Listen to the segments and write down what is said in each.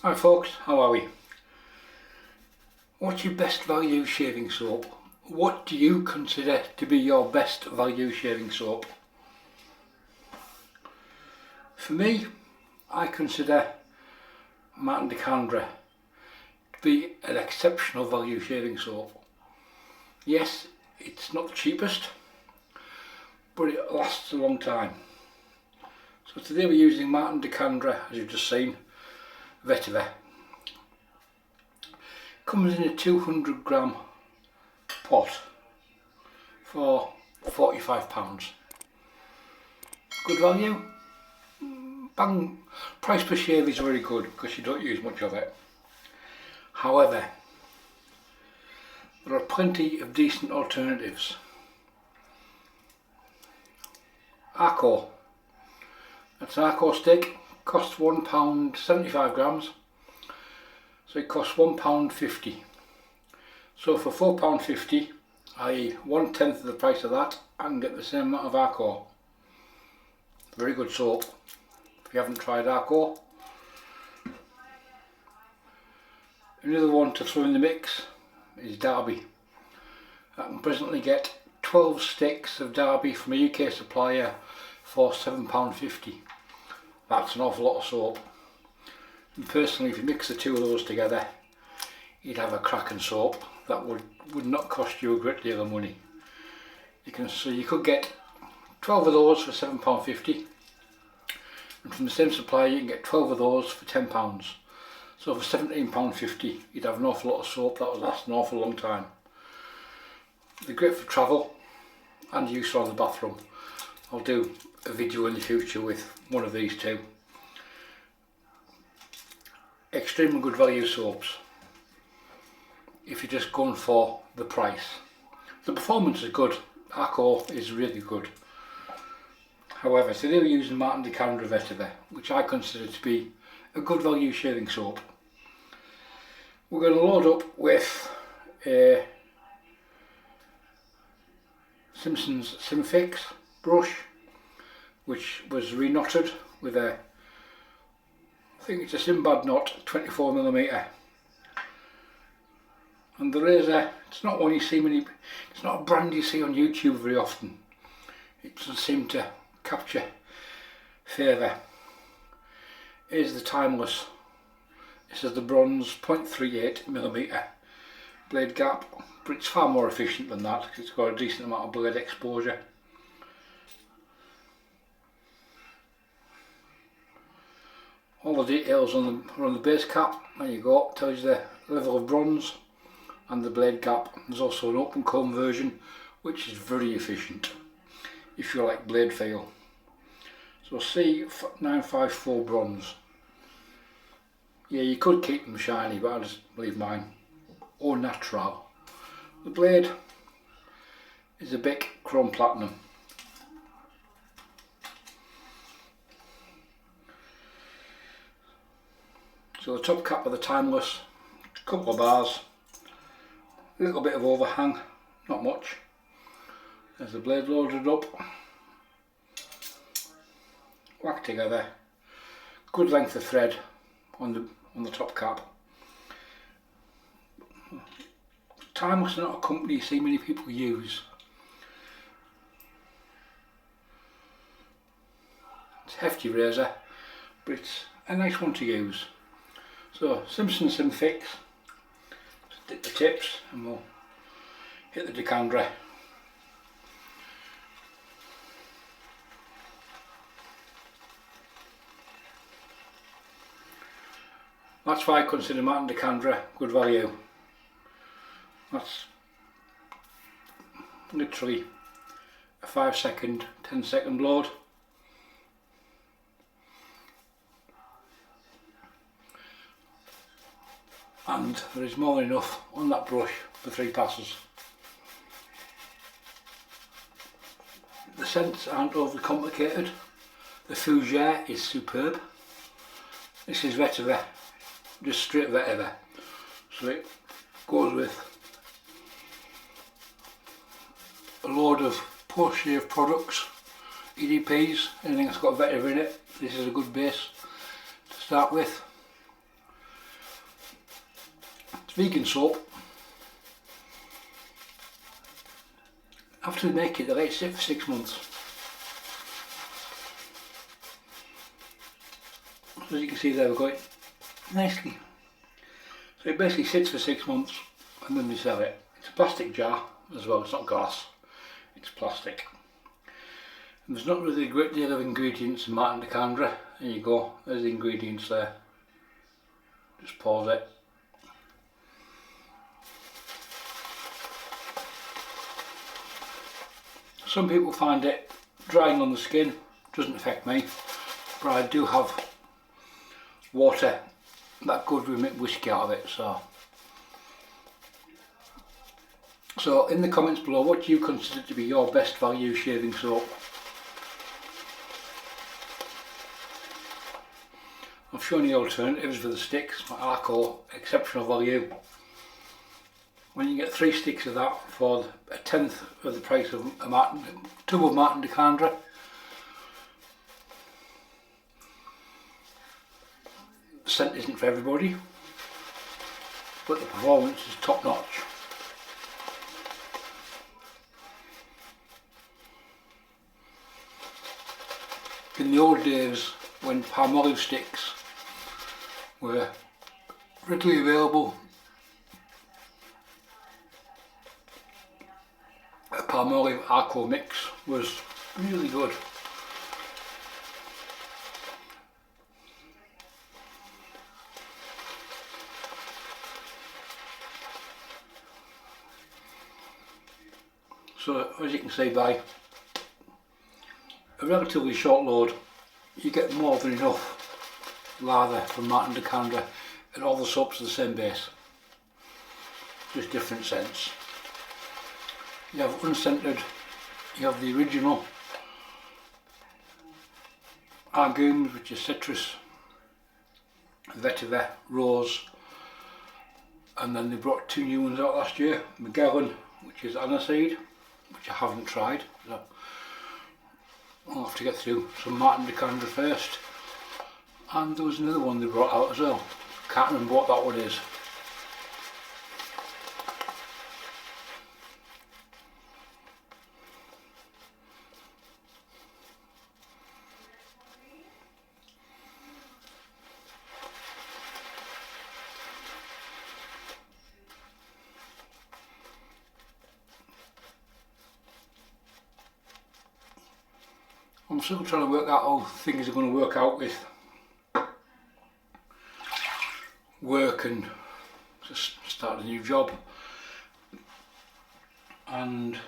Hi folks, how are we? What's your best value shaving soap? What do you consider to be your best value shaving soap? For me, I consider Martin de Candre to be an exceptional value shaving soap. Yes, it's not the cheapest, but it lasts a long time. So today we're using Martin de Candre, as you've just seen, Vetiver. Comes in a 200 gram pot for £45. Good value. Bang. Price per shave is very good because you don't use much of it. However, there are plenty of decent alternatives. Arco. That's an Arco stick. Costs £1, 75 grams. So it costs £1.50. So for £4.50, i.e. 1/10 of the price of that, I can get the same amount of Arco. Very good soap. If you haven't tried Arco. Another one to throw in the mix is Derby. I can presently get 12 sticks of Derby from a UK supplier for £7.50. That's an awful lot of soap. And personally, if you mix the two of those together, you'd have a cracking soap that would not cost you a great deal of money. So you could get 12 of those for £7.50, and from the same supplier you can get 12 of those for £10. So for £17.50 you'd have an awful lot of soap that would last an awful long time. They're great for travel and use around the bathroom. I'll do a video in the future with one of these two. Extremely good value soaps if you're just going for the price. The performance is good. Arco is really good. However, today we're using Martin de Candre Vetiver, which I consider to be a good value shaving soap. We're going to load up with a Simpson's SimFix brush, which was reknotted with a, I think it's a Synbad knot, 24mm. And the razor, it's not one you see it's not a brand you see on YouTube very often. It doesn't seem to capture favour. Here's the Timeless. This is the bronze 0.38mm blade gap, but it's far more efficient than that because it's got a decent amount of blade exposure. All the details are on the base cap. There you go, it tells you the level of bronze and the blade gap. There's also an open comb version which is very efficient if you like blade feel. So C954 bronze. Yeah, you could keep them shiny, but I just leave mine au natural. The blade is a Bic Chrome Platinum. So the top cap of the Timeless, a couple of bars, a little bit of overhang, not much. There's the blade loaded up, whacked together, good length of thread on the top cap. Timeless is not a company you see many people use. It's a hefty razor, but it's a nice one to use. So Simpson's SimFix, stick the tips and we'll hit the de Candre. That's why I consider Martin de Candre good value. That's literally a 5-second, 10-second load. And there is more than enough on that brush for 3 passes. The scents aren't overly complicated. The fougere is superb. This is Vetiver, just straight Vetiver. So it goes with a load of post-shave products, EDPs, anything that's got Vetiver in it. This is a good base to start with. vegan soap. After they make it, they let it sit for 6 months. So as you can see there, we're going nicely. So it basically sits for 6 months and then they sell it. It's a plastic jar as well, it's not glass, it's plastic. And there's not really a great deal of ingredients in Martin de Candre. There you go, there's the ingredients there. Just pause it. Some people find it drying on the skin, doesn't affect me, but I do have water that could make whiskey out of it, so in the comments below, what do you consider to be your best value shaving soap? I've shown you alternatives for the sticks, what I call exceptional value. When you get 3 sticks of that for 1/10 of the price of a tub of Martin de Candre. The scent isn't for everybody, but the performance is top notch. In the old days, when palm olive sticks were readily available, a palm olive Arco mix was really good. So as you can see, by a relatively short load you get more than enough lather from Martin de Candre, and all the soaps are the same base, just different scents. You have unscented, you have the original Argumes, which is citrus, Vetiver, rose, and then they brought 2 new ones out last year, Magellan, which is aniseed, which I haven't tried, so I'll have to get through some Martin de Candre first. And there was another one they brought out as well, can't remember what that one is. I'm still trying to work out how things are going to work out with work and just start a new job and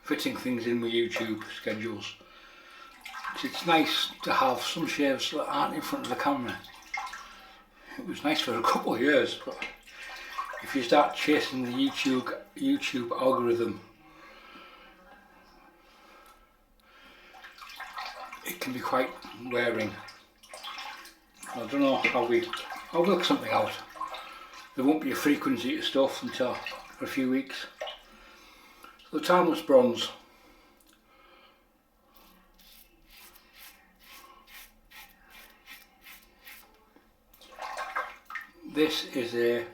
fitting things in with YouTube schedules. It's nice to have some shaves that aren't in front of the camera. It was nice for a couple of years, but if you start chasing the YouTube algorithm, it can be quite wearing. I don't know how I'll work something out. There won't be a frequency to stuff until for a few weeks. So the timeless bronze. This is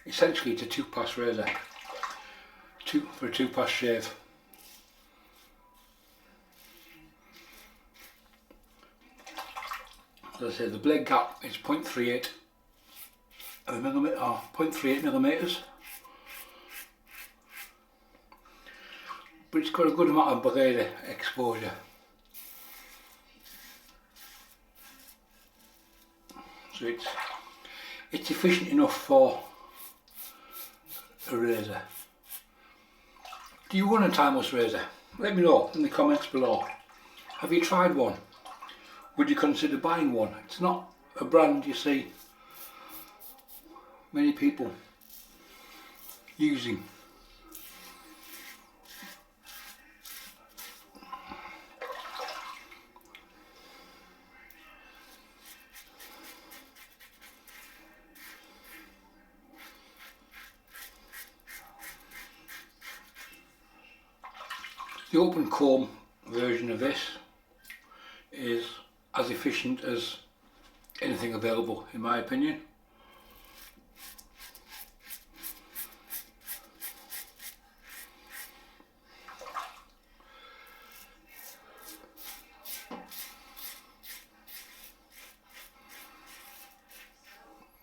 essentially it's a 2-pass razor, for a 2-pass shave. As I say, the blade gap is 0.38 millimeter, or 0.38 millimeters, but it's got a good amount of blade exposure. So it's efficient enough for a razor. Do you want a timeless razor? Let me know in the comments below. Have you tried one? Would you consider buying one? It's not a brand you see many people using. The open comb version of this is as efficient as anything available, in my opinion.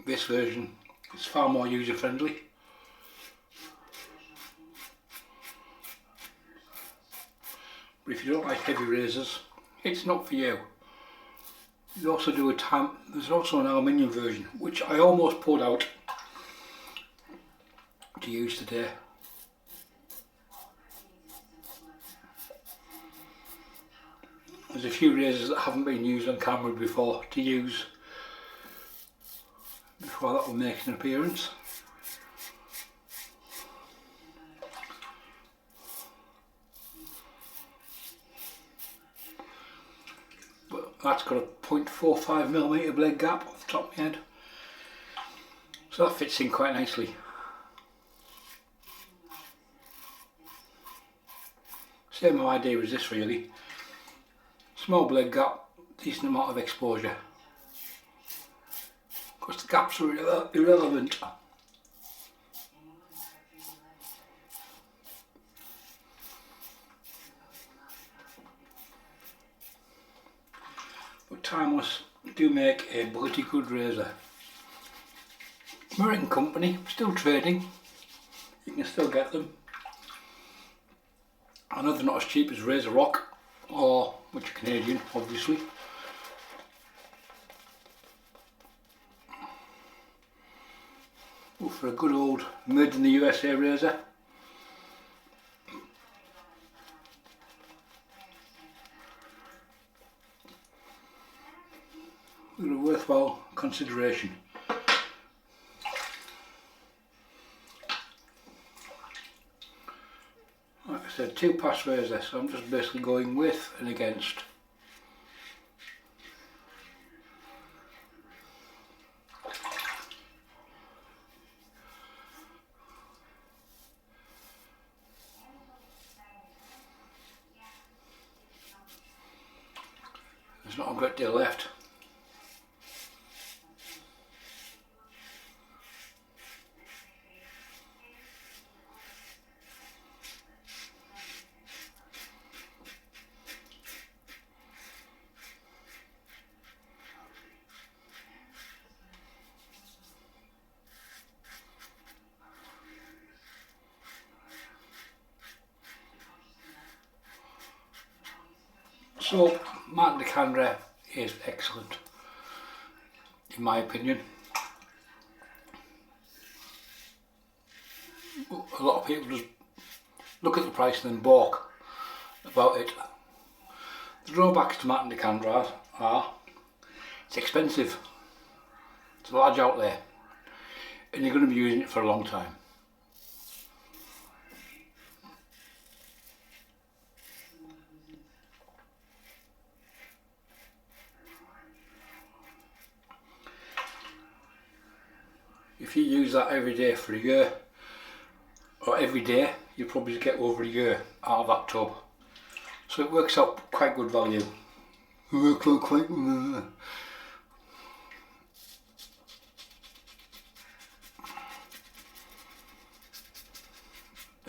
This version is far more user friendly. But if you don't like heavy razors, it's not for you. There's also an aluminium version, which I almost pulled out to use today. There's a few razors that haven't been used on camera before to use before that will make an appearance. But that's got a 0.45mm blade gap off the top of my head, so that fits in quite nicely. Same idea as this really. Small blade gap, decent amount of exposure. Of course the gaps are irrelevant. But Timeless do make a bloody good razor. American company, still trading. You can still get them. I know they're not as cheap as Razor Rock, or which are Canadian obviously. But for a good old made in the USA razor, they're a worthwhile consideration. Like I said, 2-pass razor, so I'm just basically going with and against. There's not a great deal left. So, Martin de Candre is excellent, in my opinion. A lot of people just look at the price and then balk about it. The drawbacks to Martin de Candre are it's expensive, it's a large outlay, and you're going to be using it for a long time. If you use that every day for a year, or every day, you'll probably get over a year out of that tub. So it works out quite good value.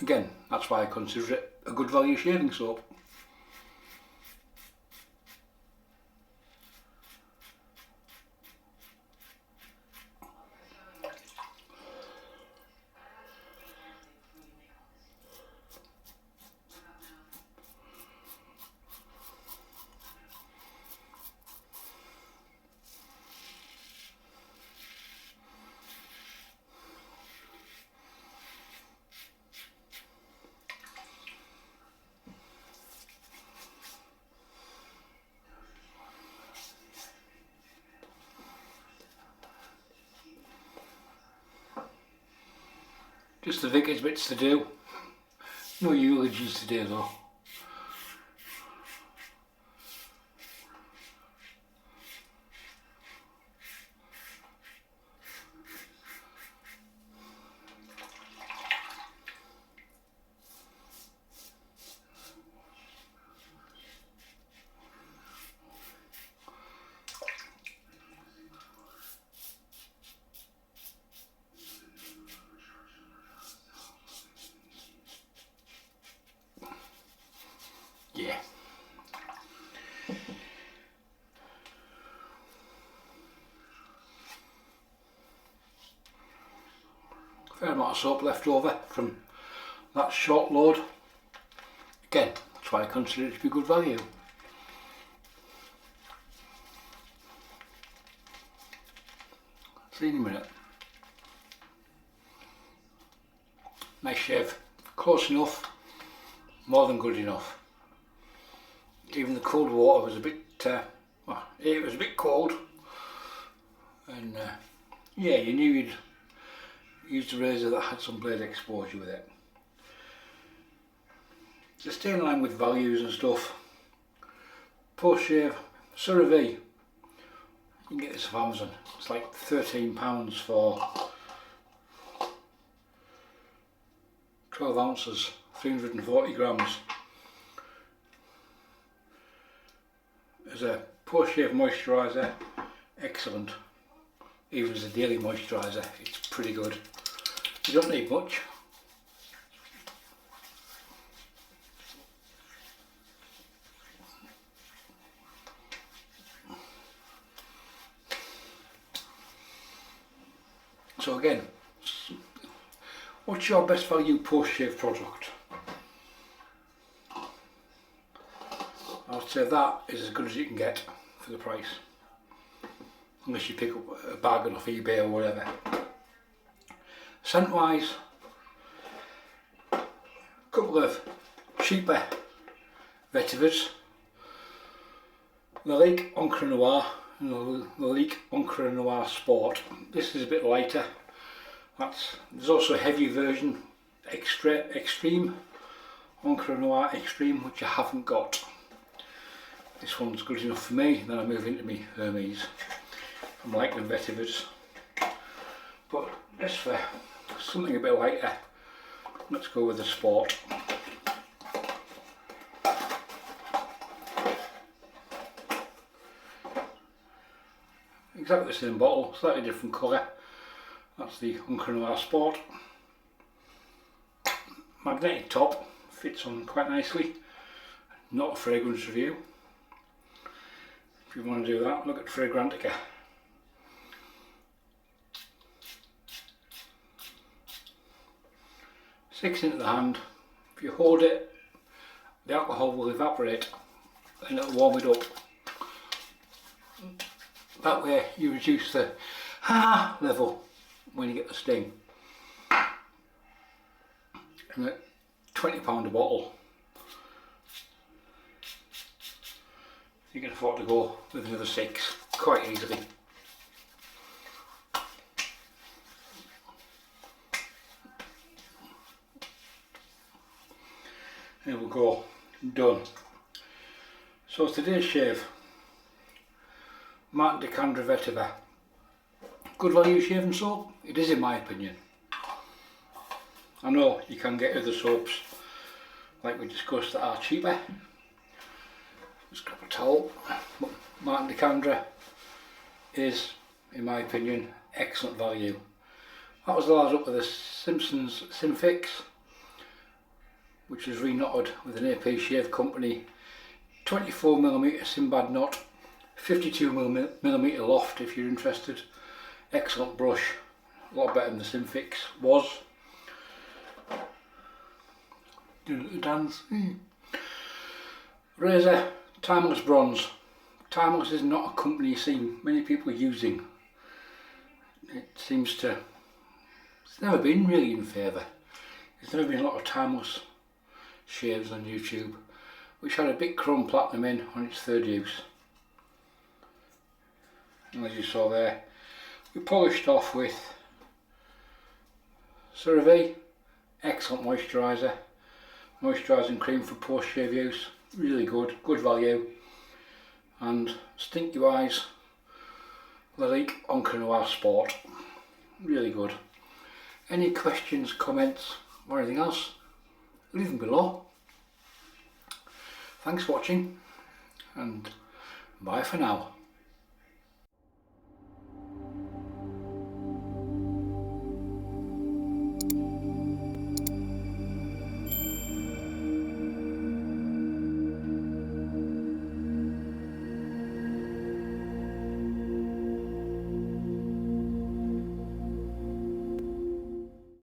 Again, that's why I consider it a good value shaving soap. Just the Vickers bits to do. No eulogies today though. of soap left over from that short load. Again, that's why I consider it to be good value. See you in a minute. Nice shave, close enough, more than good enough. Even the cold water was a bit, well, it was a bit cold, and yeah, you knew you'd used a razor that had some blade exposure with it. To stay in line with values and stuff, post shave, CeraVe, you can get this off Amazon. It's like £13 for 12 ounces, 340 grams. As a post shave moisturiser, excellent. Even as a daily moisturiser, it's pretty good. You don't need much. So again, what's your best value post shave product? I would say that is as good as you can get for the price, unless you pick up a bargain off eBay or whatever. Scent wise, a couple of cheaper Vetivers, Lalique Encre Noir and Lalique Encre Noir Sport. This is a bit lighter. There's also a heavy version, Extreme, Encre Noir Extreme, which I haven't got. This one's good enough for me, then I move into my Hermes. I'm liking Vetivers, but just for something a bit lighter, let's go with the Sport. Exactly the same bottle, slightly different colour. That's the Encre Noir Sport. Magnetic top, fits on quite nicely. Not a fragrance review. If you want to do that, look at Fragrantica. Sticks into the hand. If you hold it, the alcohol will evaporate and it'll warm it up. That way you reduce the level when you get the sting. And at £20 a bottle, you can afford to go with another 6 quite easily. There we go, done. So today's shave, Martin de Candre Vetiver. Good value shaving soap, it is in my opinion. I know you can get other soaps, like we discussed, that are cheaper. Just grab a towel. But Martin de Candre is, in my opinion, excellent value. That was the last up with the Simpsons SimFix, which is reknotted with an AP Shave Company 24mm Synbad knot, 52mm loft if you're interested. Excellent brush, a lot better than the SimFix was. Doing a little dance. Razor, Timeless Bronze. Timeless is not a company you see many people using. It seems to, it's never been really in favour. There's never been a lot of Timeless shaves on YouTube, which had a Bic Chrome Platinum in on its third use. And as you saw there, we polished off with CeraVe, excellent moisturiser, moisturising cream for post shave use, really good, good value. And stinky wise, Lalique Encre Noir Sport, really good. Any questions, comments or anything else, leave them below. Thanks for watching and bye for now.